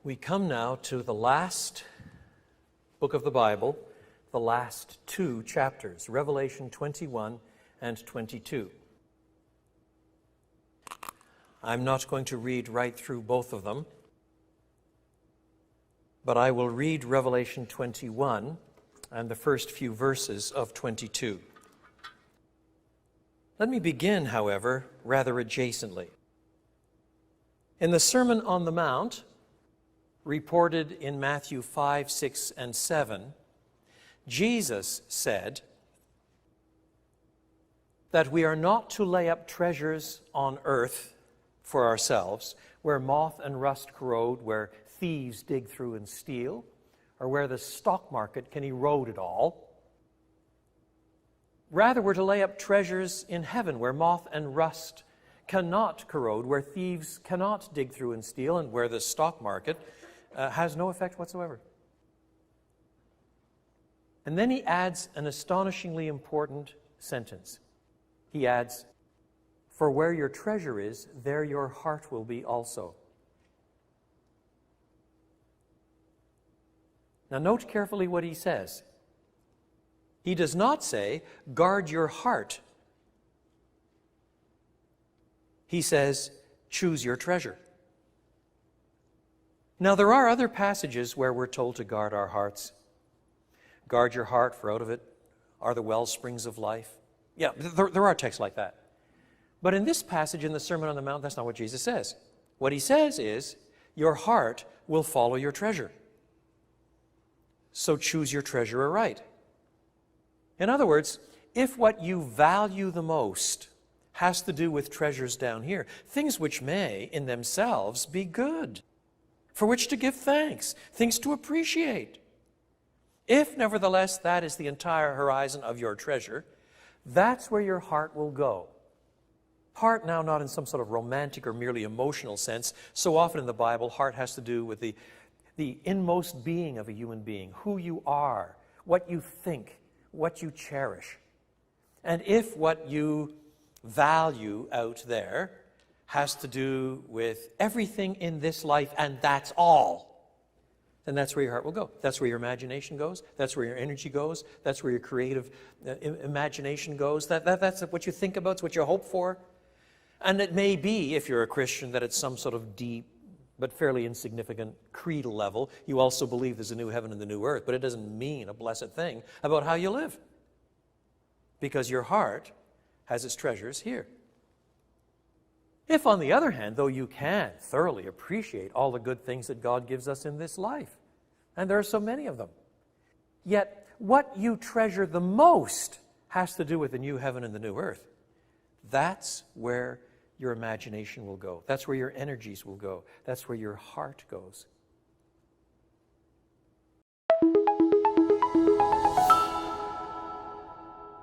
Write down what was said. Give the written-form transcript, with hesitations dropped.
We come now to the last book of the Bible, the last two chapters, Revelation 21 and 22. I'm not going to read right through both of them, but I will read Revelation 21 and the first few verses of 22. Let me begin, however, rather adjacently. In the Sermon on the Mount, reported in Matthew 5, 6, and 7, Jesus said that we are not to lay up treasures on earth for ourselves, where moth and rust corrode, where thieves dig through and steal, or where the stock market can erode it all. Rather, we're to lay up treasures in heaven, where moth and rust cannot corrode, where thieves cannot dig through and steal, and where the stock market has no effect whatsoever. And then he adds an astonishingly important sentence. He adds, "For where your treasure is, there your heart will be also." Now note carefully what he says. He does not say, guard your heart. He says, choose your treasure. Now there are other passages where we're told to guard our hearts. Guard your heart, for out of it are the well springs of life. Yeah, there are texts like that. But in this passage in the Sermon on the Mount, that's not what Jesus says. What he says is, your heart will follow your treasure. So choose your treasure aright. In other words, if what you value the most has to do with treasures down here, things which may, in themselves, be good, for which to give thanks, things to appreciate. If, nevertheless, that is the entire horizon of your treasure, that's where your heart will go. Heart now not in some sort of romantic or merely emotional sense. So often in the Bible, heart has to do with the inmost being of a human being, who you are, what you think, what you cherish. And if what you value out there has to do with everything in this life and that's all, then that's where your heart will go. That's where your imagination goes. That's where your energy goes. That's where your creative imagination goes. That's what you think about. It's what you hope for. And it may be, if you're a Christian, that it's some sort of deep but fairly insignificant creedal level. You also believe there's a new heaven and the new earth, but it doesn't mean a blessed thing about how you live. Because your heart has its treasures here. If, on the other hand, though you can thoroughly appreciate all the good things that God gives us in this life, and there are so many of them, yet what you treasure the most has to do with the new heaven and the new earth, that's where your imagination will go. That's where your energies will go. That's where your heart goes.